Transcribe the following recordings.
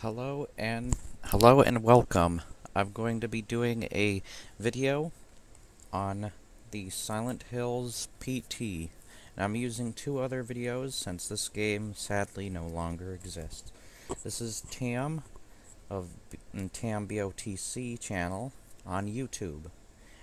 Hello and welcome. I'm going to be doing a video on the Silent Hills PT. And I'm using two other videos since this game sadly no longer exists. This is Tam of Tam BOTC channel on YouTube.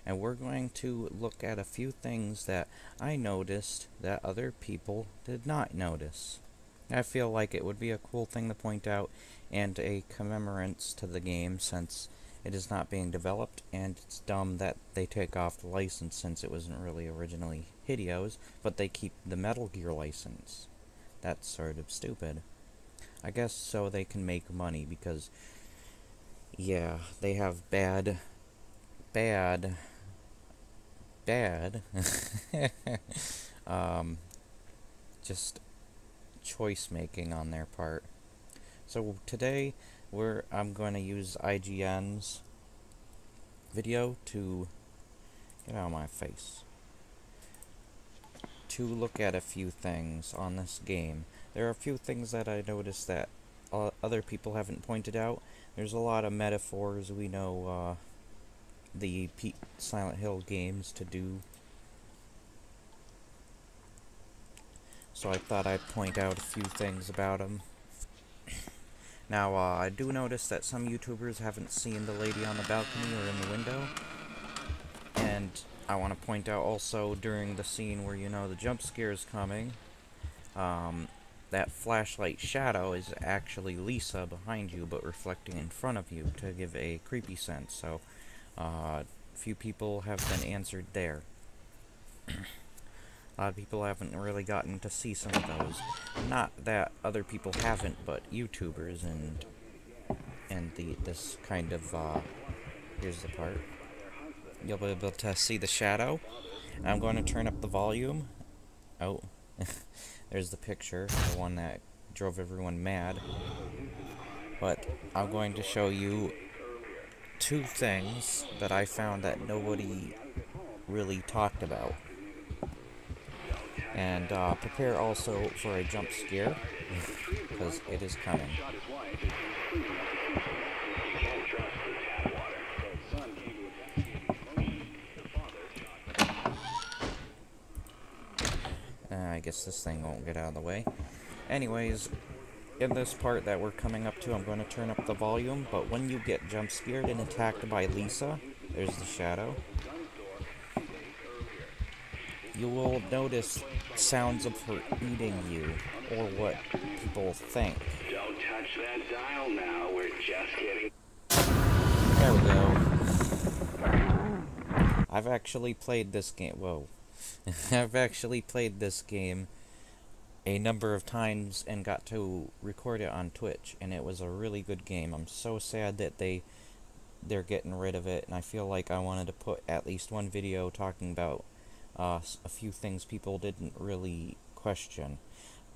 And we're going to look at a few things that I noticed that other people did not notice. I feel like it would be a cool thing to point out and a commemorance to the game since it is not being developed, and it's dumb that they take off the license since it wasn't really originally Hideo's, but they keep the Metal Gear license. That's sort of stupid. I guess so they can make money because, yeah, they have bad, um, just choice making on their part. So today I'm going to use IGN's video to get out of my face to look at a few things on this game. There are a few things that I noticed that other people haven't pointed out. There's a lot of metaphors we know the Silent Hill games to do. So I thought I'd point out a few things about them. Now, I do notice that some YouTubers haven't seen the lady on the balcony or in the window. And I want to point out also during the scene where you know the jump scare is coming, that flashlight shadow is actually Lisa behind you but reflecting in front of you to give a creepy sense. So, few people have been answered there. A lot of people haven't really gotten to see some of those. Not that other people haven't, but YouTubers and this kind of here's the part. You'll be able to see the shadow. I'm going to turn up the volume. Oh, there's the picture, the one that drove everyone mad. But I'm going to show you two things that I found that nobody really talked about. And prepare also for a jump scare, because it is coming. I guess this thing won't get out of the way. Anyways, in this part that we're coming up to, I'm going to turn up the volume, but when you get jump scared and attacked by Lisa, there's the shadow, you will notice sounds of her eating you, or what people think. Don't touch that dial now, we're just getting... There we go. I've actually played this game, whoa. I've actually played this game a number of times and got to record it on Twitch, and it was a really good game. I'm so sad that they're getting rid of it, and I feel like I wanted to put at least one video talking about a few things people didn't really question.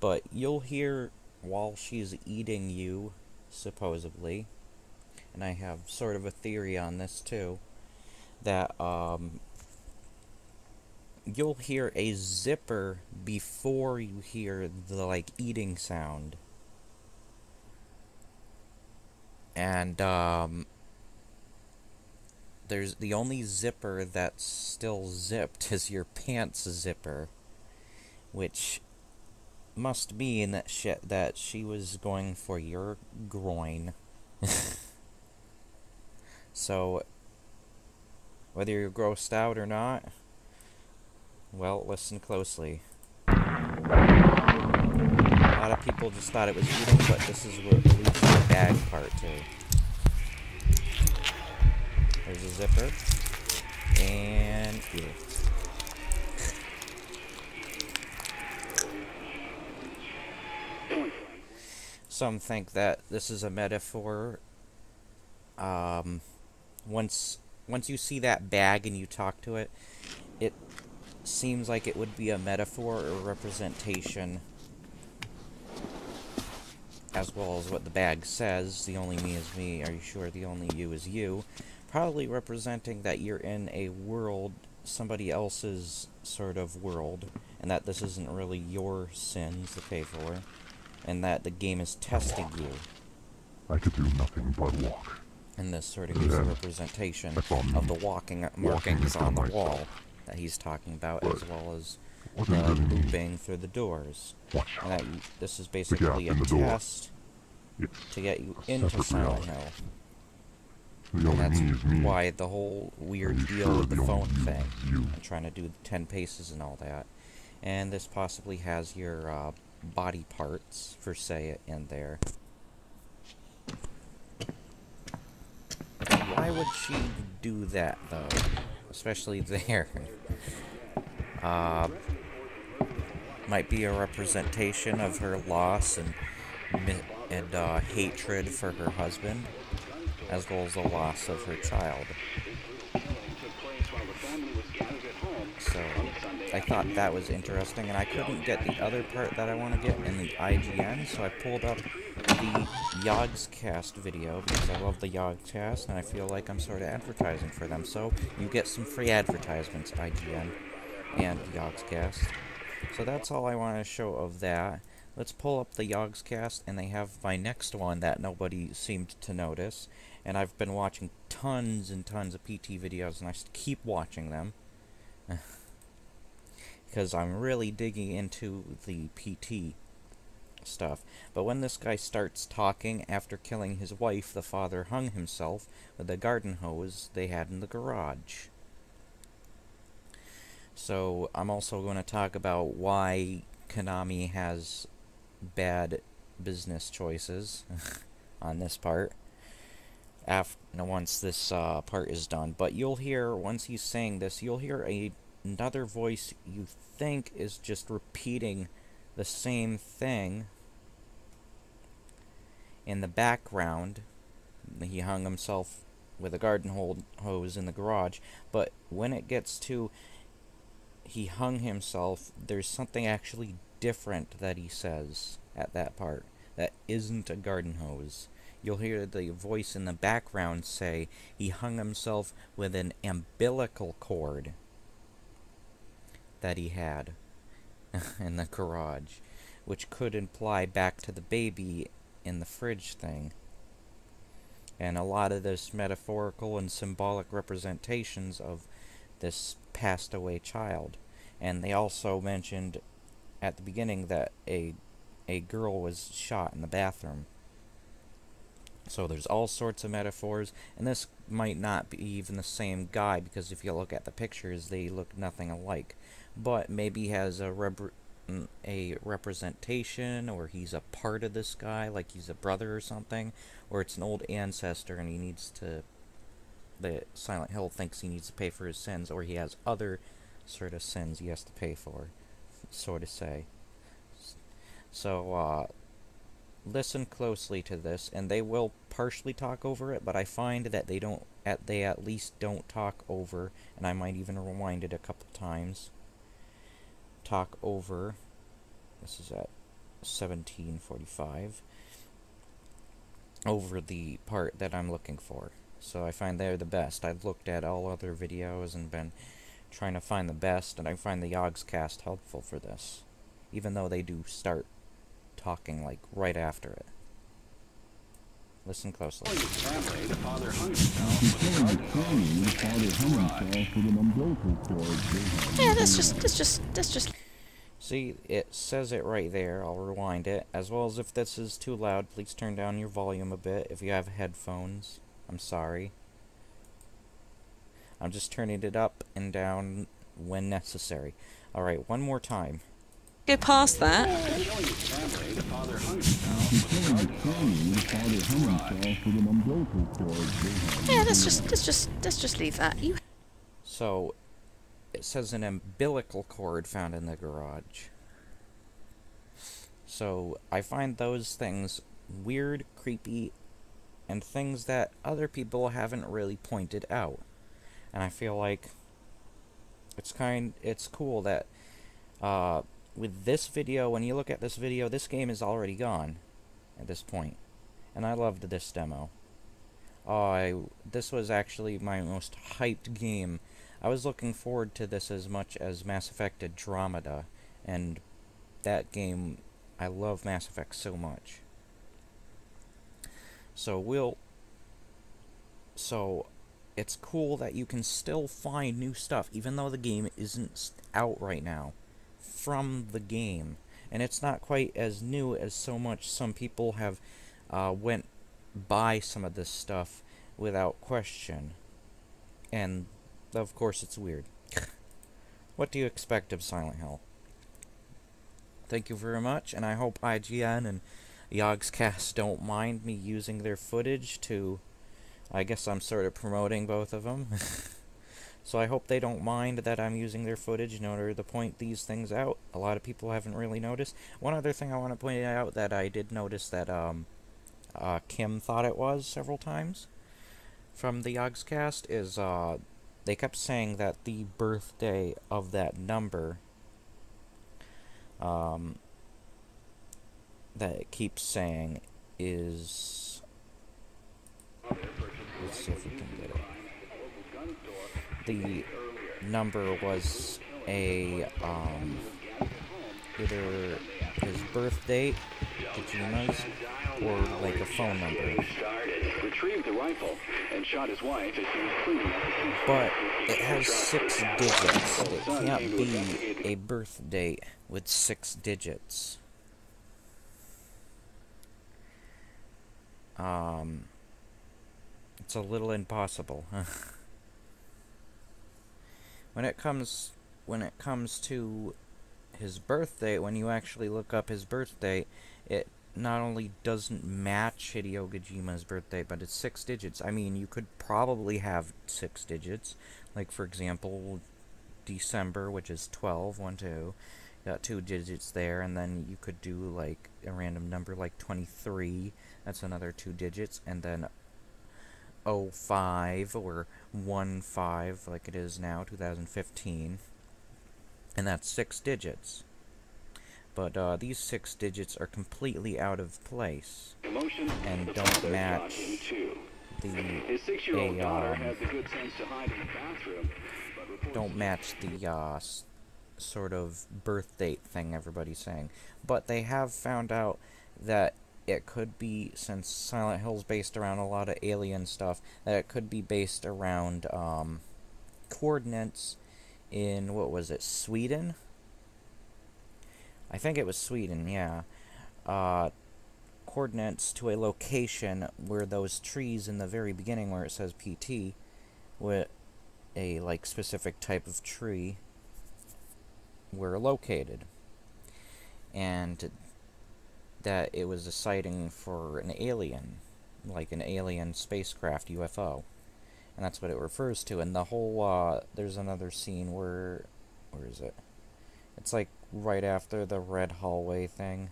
But you'll hear while she's eating you, supposedly, and I have sort of a theory on this too, that you'll hear a zipper before you hear the, like, eating sound. And, there's the only zipper that's still zipped is your pants zipper, which must mean that she was going for your groin. So, whether you're grossed out or not, well, listen closely. A lot of people just thought it was eating, but this is where leads to the bag part, too. There's a zipper. And here. Some think that this is a metaphor. Once you see that bag and you talk to it, it seems like it would be a metaphor or representation, as well as what the bag says. The only me is me. Are you sure the only you is you? Probably representing that you're in a world, somebody else's sort of world, and that this isn't really your sins to pay for, and that the game is testing you. I could do nothing but walk. And this sort of gives a representation of the walking markings on the wall that he's talking about, as well as the looping through the doors. And that this is basically a test to get you into Silent Hill. And that's why the whole weird deal with the phone thing, and trying to do the 10 paces and all that. And this possibly has your body parts, for say, in there. Why would she do that, though? Especially there. Might be a representation of her loss and hatred for her husband, as well as the loss of her child. So, I thought that was interesting, and I couldn't get the other part that I want to get in the IGN, so I pulled up the Yogscast video, because I love the Yogscast, and I feel like I'm sort of advertising for them. So, you get some free advertisements, IGN and Yogscast. So that's all I want to show of that. Let's pull up the Yogscast, and they have my next one that nobody seemed to notice. And I've been watching tons and tons of PT videos, and I keep watching them. Because I'm really digging into the PT stuff. But when this guy starts talking, after killing his wife, the father hung himself with a garden hose they had in the garage. So I'm also going to talk about why Konami has bad business choices on this part once this part is done. But you'll hear, once he's saying this, you'll hear another voice you think is just repeating the same thing in the background. He hung himself with a garden hose in the garage, but when it gets to he hung himself, there's something actually different that he says at that part that isn't a garden hose. You'll hear the voice in the background say he hung himself with an umbilical cord that he had in the garage, which could imply back to the baby in the fridge thing. And a lot of this metaphorical and symbolic representations of this passed away child. And they also mentioned at the beginning that a girl was shot in the bathroom. So there's all sorts of metaphors, and this might not be even the same guy, because if you look at the pictures, they look nothing alike. But maybe he has a representation, or he's a part of this guy, like he's a brother or something, or it's an old ancestor and he needs to, the Silent Hill thinks he needs to pay for his sins, or he has other sort of sins he has to pay for, so to say. So, listen closely to this, and they will partially talk over it, but I find that they at least don't talk over, and I might even rewind it a couple times. Talk over, this is at 17:45, over the part that I'm looking for. So I find they're the best. I've looked at all other videos and been trying to find the best, and I find the Yogscast helpful for this, even though they do start talking like right after it. Listen closely. Yeah, that's just. See, it says it right there. I'll rewind it. As well as if this is too loud, please turn down your volume a bit. If you have headphones, I'm sorry. I'm just turning it up and down when necessary. Alright, one more time. Go past that. Yeah, let's just leave that. So, it says an umbilical cord found in the garage. So, I find those things weird, creepy, and things that other people haven't really pointed out. And I feel like it's cool that with this video, when you look at this video, this game is already gone at this point. And I loved this demo. This was actually my most hyped game. I was looking forward to this as much as Mass Effect Andromeda, and that game, I love Mass Effect so much. So so it's cool that you can still find new stuff, even though the game isn't out right now, from the game. And it's not quite as new as some people have went by some of this stuff without question. And, of course, it's weird. What do you expect of Silent Hill? Thank you very much, and I hope IGN and Yogscast don't mind me using their footage to... I guess I'm sort of promoting both of them. So I hope they don't mind that I'm using their footage in order to point these things out. A lot of people haven't really noticed. One other thing I want to point out that I did notice that Kim thought it was several times from the Yogscast is they kept saying that the birthday of that number that it keeps saying is... Let's see if we can get it. The number was a, either his birth date, Kojima's, or like a phone number. Retrieved the rifle and shot his wife as she was cleaning up the But it has 6 digits. It can't be a birth date with 6 digits. It's a little impossible. When it comes to his birthday, when you actually look up his birthday, it not only doesn't match Hideo Kojima's birthday, but it's 6 digits. I mean, you could probably have 6 digits. Like, for example, December, which is 12, 1, 2. Got 2 digits there, and then you could do, like, a random number like 23. That's another 2 digits, and then 05 or 15, like it is now, 2015. And that's 6 digits. But these 6 digits are completely out of place and don't match His 6-year-old daughter had the good sense to hide in the bathroom, but don't match the sort of birth date thing everybody's saying. But they have found out that it could be, since Silent Hill's based around a lot of alien stuff, that it could be based around coordinates in, what was it, Sweden? I think it was Sweden, yeah. Coordinates to a location where those trees in the very beginning where it says PT, with a, like, specific type of tree, were located. And that it was a sighting for an alien, like an alien spacecraft UFO. And that's what it refers to. And the whole, there's another scene where is it? It's like right after the red hallway thing,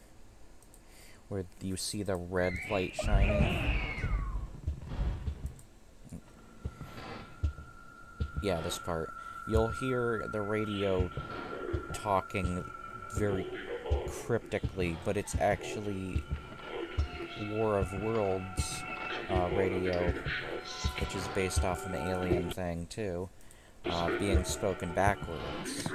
where you see the red light shining. Yeah, this part. You'll hear the radio talking very cryptically, but it's actually War of Worlds radio, which is based off an alien thing, too, being spoken backwards.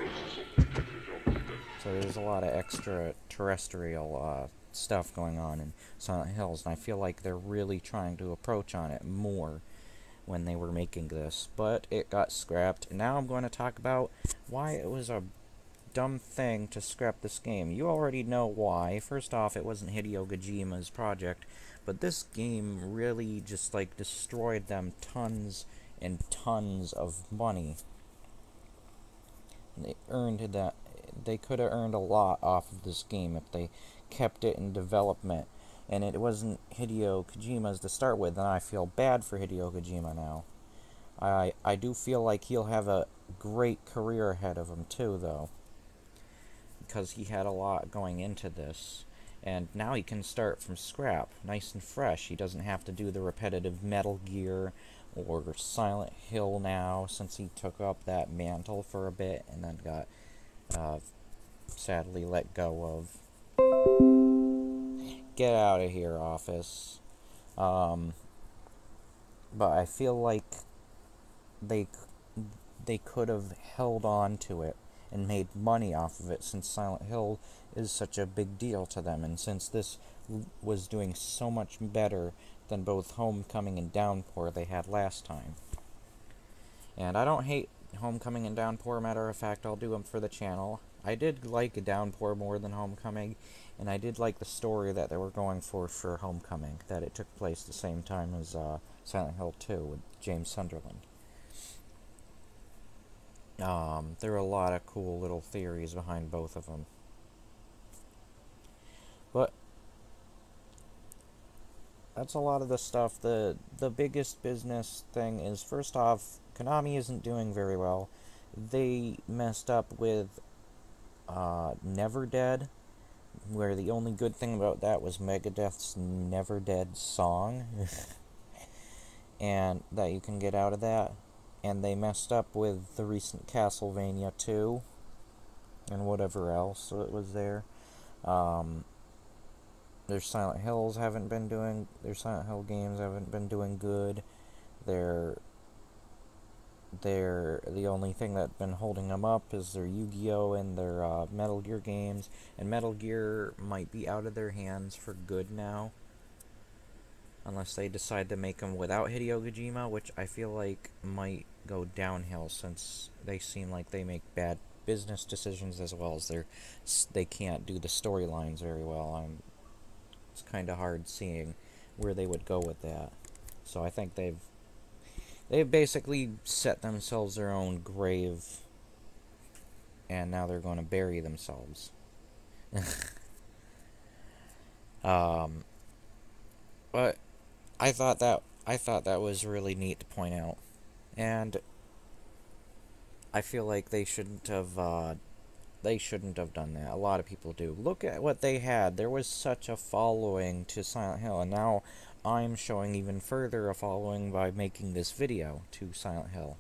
So there's a lot of extraterrestrial stuff going on in Silent Hills, and I feel like they're really trying to approach on it more when they were making this. But it got scrapped, and now I'm going to talk about why it was a dumb thing to scrap this game. You already know why. First off, it wasn't Hideo Kojima's project, but this game really just, like, destroyed them tons and tons of money. They earned that. They could have earned a lot off of this game if they kept it in development. And it wasn't Hideo Kojima's to start with, and I feel bad for Hideo Kojima now. I do feel like he'll have a great career ahead of him too, though, because he had a lot going into this, and now he can start from scrap, nice and fresh. He doesn't have to do the repetitive Metal Gear or Silent Hill now, since he took up that mantle for a bit and then got sadly let go of. Get out of here, Office. But I feel like they could have held on to it and made money off of it, since Silent Hill is such a big deal to them, and since this was doing so much better than both Homecoming and Downpour they had last time. And I don't hate Homecoming and Downpour, matter of fact, I'll do them for the channel. I did like Downpour more than Homecoming, and I did like the story that they were going for Homecoming, that it took place the same time as Silent Hill 2 with James Sunderland. There are a lot of cool little theories behind both of them. But that's a lot of the stuff. The biggest business thing is, first off, Konami isn't doing very well. They messed up with Never Dead, where the only good thing about that was Megadeth's Never Dead song, and that you can get out of that. And they messed up with the recent Castlevania 2, and whatever else it was there. Their Silent Hill games haven't been doing good. They're the only thing that's been holding them up is their Yu-Gi-Oh! And their Metal Gear games, and Metal Gear might be out of their hands for good now, unless they decide to make them without Hideo Kojima, which I feel like might go downhill, since they seem like they make bad business decisions, as well as they can't do the storylines very well. It's kind of hard seeing where they would go with that. So I think they've basically set themselves their own grave, and now they're going to bury themselves. But I thought that was really neat to point out, and I feel like they shouldn't have done that. A lot of people do. Look at what they had. There was such a following to Silent Hill, and now I'm showing even further a following by making this video to Silent Hill.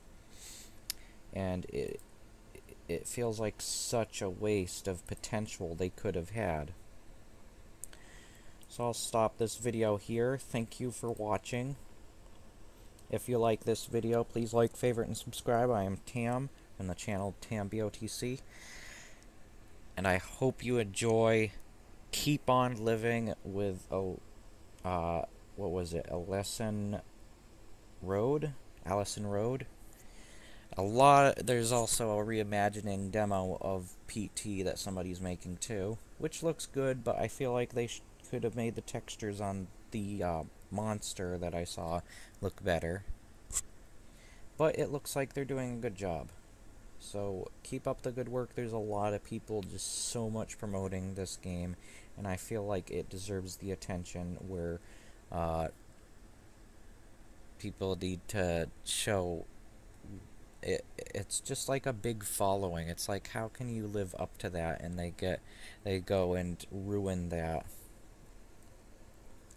And it feels like such a waste of potential they could have had. So I'll stop this video here. Thank you for watching. If you like this video, please like, favorite, and subscribe. I am Tam from the channel TamBOTC. And I hope you enjoy Keep On Living with what was it? Allison Road? There's also a reimagining demo of PT that somebody's making too, which looks good, but I feel like they could have made the textures on the monster that I saw look better. But it looks like they're doing a good job. So keep up the good work. There's a lot of people just so much promoting this game, and I feel like it deserves the attention where people need to show it. It's just like a big following. It's like, how can you live up to that? And they go and ruin that.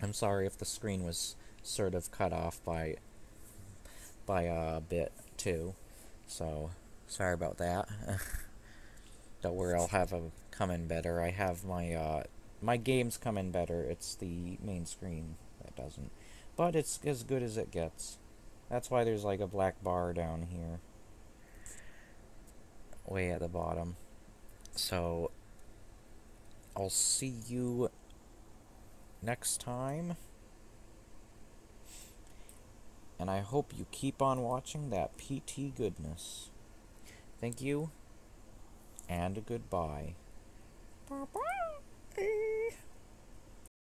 I'm sorry if the screen was sort of cut off by a bit too, so sorry about that. Don't worry, I'll have them come in better. I have my games come in better. It's the main screen that doesn't, but it's as good as it gets. That's why there's like a black bar down here, way at the bottom. So I'll see you next time, and I hope you keep on watching that PT goodness. Thank you, and goodbye. Bye-bye.